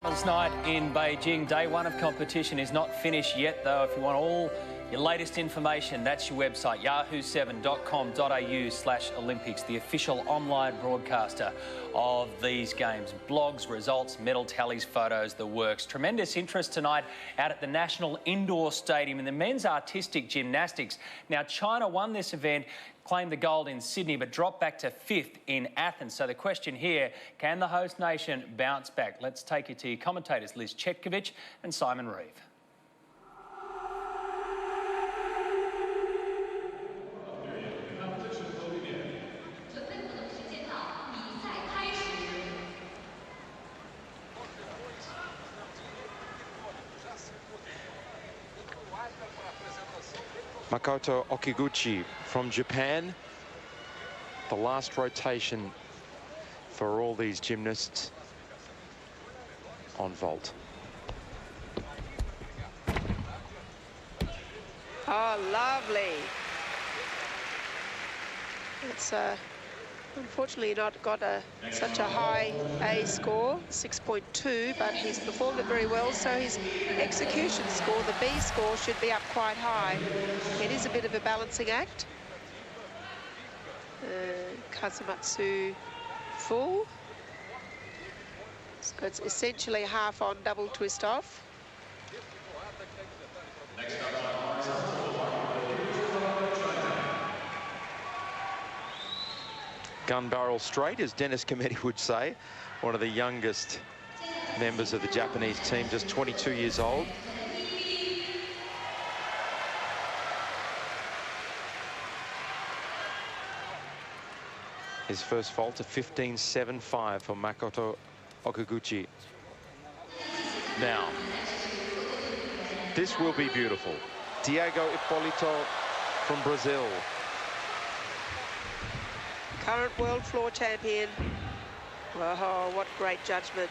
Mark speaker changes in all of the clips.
Speaker 1: Night in Beijing. Day one of competition is not finished yet, though. If you want all your latest information, that's your website, yahoo7.com.au/Olympics, the official online broadcaster of these games. Blogs, results, medal tallies, photos, the works. Tremendous interest tonight out at the National Indoor Stadium in the men's artistic gymnastics. Now, China won this event, claimed the gold in Sydney, but dropped back to 5th in Athens. So the question here, can the host nation bounce back? Let's take you to your commentators, Liz Chetkovich and Simon Reeve.
Speaker 2: Makoto Okiguchi from Japan. The last rotation for all these gymnasts on vault.
Speaker 3: Oh, lovely. It's unfortunately not got such a high A score, 6.2, but he's performed it very well, so his execution score, the B score, should be up quite high. It is a bit of a balancing act. Kazumatsu full. So it's essentially half on, double twist off.
Speaker 2: Gun barrel straight, as Dennis Cometti would say. One of the youngest members of the Japanese team, just 22 years old. His first vault, a 15.75 for Makoto Okiguchi. Now, this will be beautiful. Diego Ippolito from Brazil.
Speaker 3: Current world floor champion. Oh, what great judgment.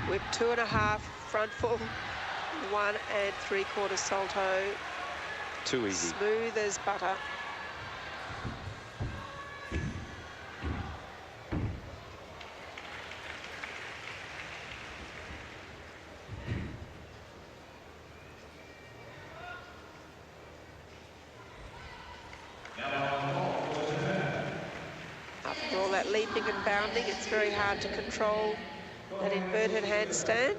Speaker 3: Whip 2.5 front full, 1 3/4 salto.
Speaker 2: Too easy.
Speaker 3: Smooth as butter. After all that leaping and bounding, it's very hard to control that inverted handstand.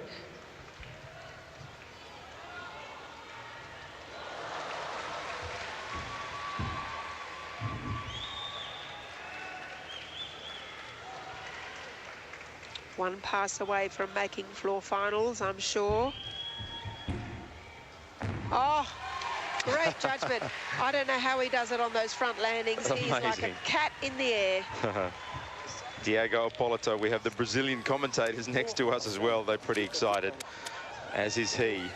Speaker 3: One pass away from making floor finals, I'm sure. Oh, great judgment. I don't know how he does it on those front landings. He's like a cat in the air.
Speaker 2: Diego Ippolito, we have the Brazilian commentators next to us as well. They're pretty excited, as is he.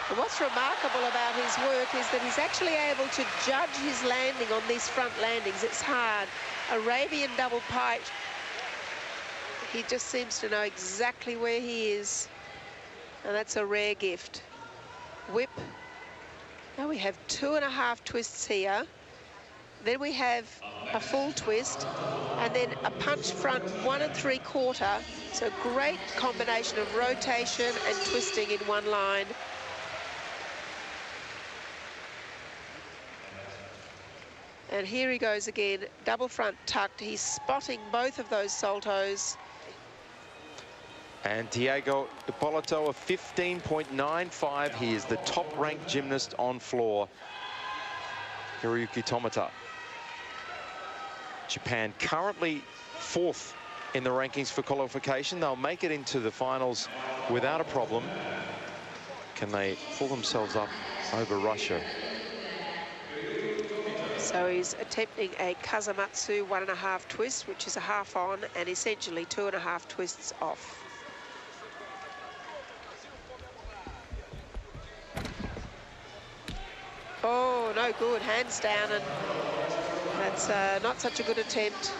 Speaker 3: And what's remarkable about his work is that he's actually able to judge his landing on these front landings. It's hard. Arabian double pike. He just seems to know exactly where he is. And that's a rare gift. Whip. Now we have 2.5 twists here. Then we have a full twist, and then a punch front 1 3/4. So great combination of rotation and twisting in one line. And here he goes again, double front tucked. He's spotting both of those saltos.
Speaker 2: And Diego Ippolito, a 15.95. He is the top-ranked gymnast on floor. Hiroyuki Tomita. Japan currently 4th in the rankings for qualification. They'll make it into the finals without a problem. Can they pull themselves up over Russia?
Speaker 3: So he's attempting a Kazumatsu 1.5 twist, which is a half on, and essentially 2.5 twists off. Oh, no good. Hands down, and that's not such a good attempt.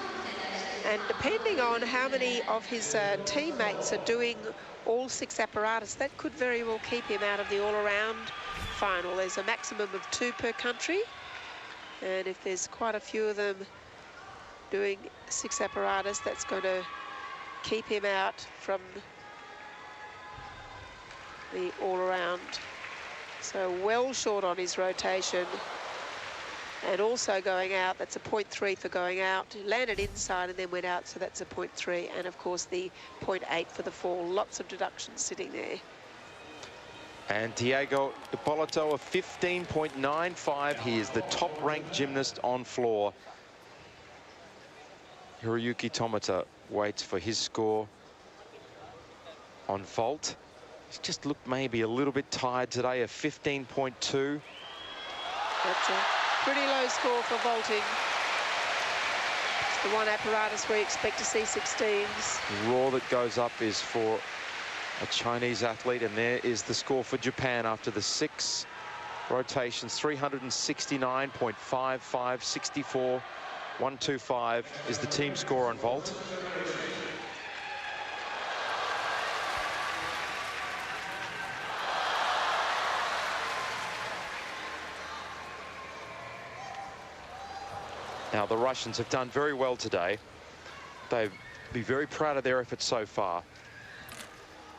Speaker 3: And depending on how many of his teammates are doing all 6 apparatus, that could very well keep him out of the all-around final. There's a maximum of 2 per country. And if there's quite a few of them doing 6 apparatus, that's going to keep him out from the all-around. So well short on his rotation. And also going out, that's a 0.3 for going out. He landed inside and then went out, so that's a 0.3. And of course the 0.8 for the fall. Lots of deductions sitting there.
Speaker 2: And Diego Ippolito, a 15.95. He is the top-ranked gymnast on floor. Hiroyuki Tomita waits for his score on vault. He's just looked maybe a little bit tired today, a 15.2.
Speaker 3: That's a pretty low score for vaulting. It's the one apparatus where you expect to see 16s.
Speaker 2: The roar that goes up is for a Chinese athlete, and there is the score for Japan after the 6 rotations. 369.55, 64, 125 is the team score on vault. Now, the Russians have done very well today. They'll be very proud of their efforts so far.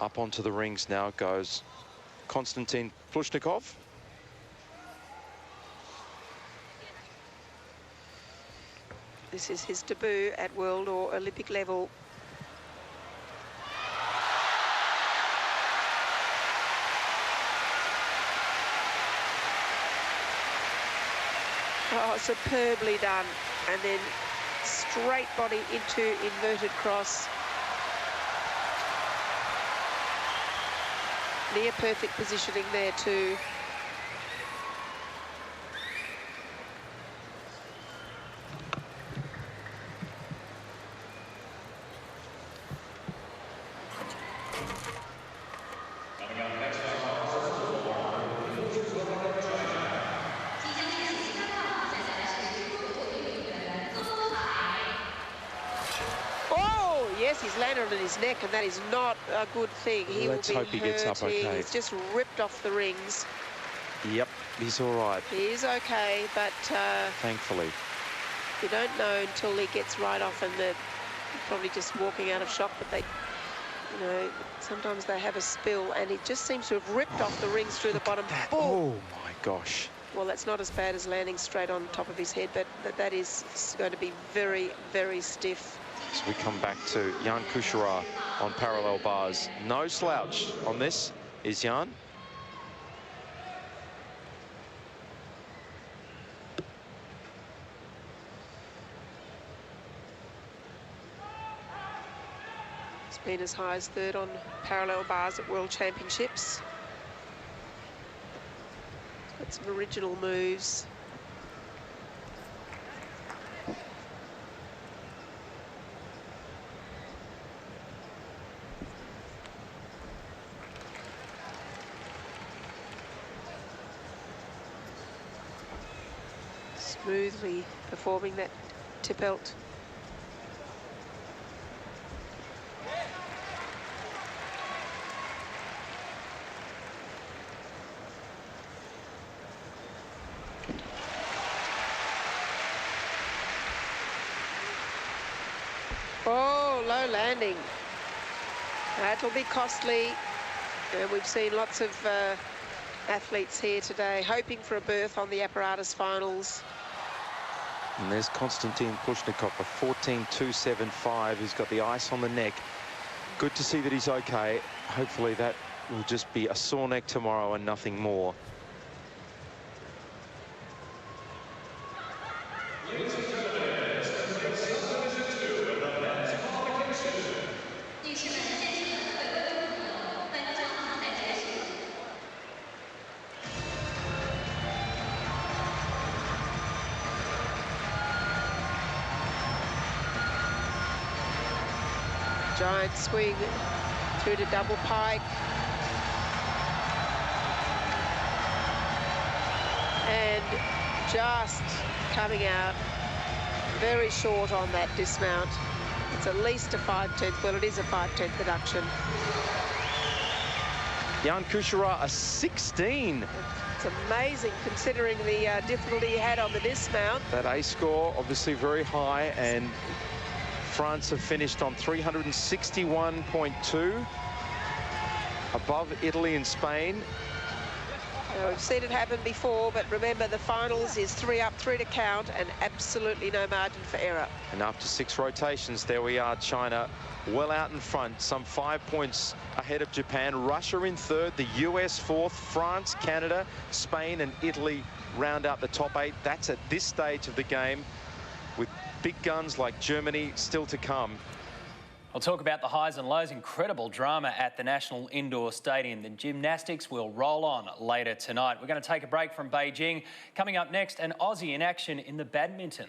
Speaker 2: Up onto the rings now goes Konstantin Plushnikov.
Speaker 3: This is his debut at world or Olympic level. Oh, superbly done. And then straight body into inverted cross. Near perfect positioning there too. He's landed on his neck, and that is not a good thing.
Speaker 2: Let's hope he gets up okay.
Speaker 3: He's just ripped off the rings.
Speaker 2: Yep, he's all right.
Speaker 3: He's okay, but
Speaker 2: thankfully,
Speaker 3: you don't know until he gets right off, and they're probably just walking out of shock. But they, you know, sometimes they have a spill, and he just seems to have ripped off the rings through the bottom.
Speaker 2: Oh my gosh!
Speaker 3: Well, that's not as bad as landing straight on top of his head, but that is going to be very, very stiff.
Speaker 2: So we come back to Jan Kuchera on parallel bars. No slouch on this is Jan.
Speaker 3: It's been as high as 3rd on parallel bars at World Championships. Got some original moves. Smoothly performing that Tippelt. Oh, low landing. That'll be costly. We've seen lots of athletes here today hoping for a berth on the apparatus finals.
Speaker 2: And there's Konstantin Plushnikov, a 14.275. He's got the ice on the neck. Good to see that he's okay. Hopefully that will just be a sore neck tomorrow and nothing more.
Speaker 3: Giant swing through to double pike. And just coming out very short on that dismount. It's at least a 5/10. Well, it is a 5/10 deduction.
Speaker 2: Jan Kuchera, a 16.
Speaker 3: It's amazing considering the difficulty he had on the dismount.
Speaker 2: That A score obviously very high, and France have finished on 361.2, above Italy and Spain.
Speaker 3: We've seen it happen before, but remember the finals is 3 up, 3 to count, and absolutely no margin for error.
Speaker 2: And after 6 rotations, there we are, China well out in front, some 5 points ahead of Japan. Russia in third, the US fourth, France, Canada, Spain and Italy round out the top 8. That's at this stage of the game, with big guns like Germany still to come.
Speaker 1: We'll talk about the highs and lows. Incredible drama at the National Indoor Stadium. The gymnastics will roll on later tonight. We're going to take a break from Beijing. Coming up next, an Aussie in action in the badminton.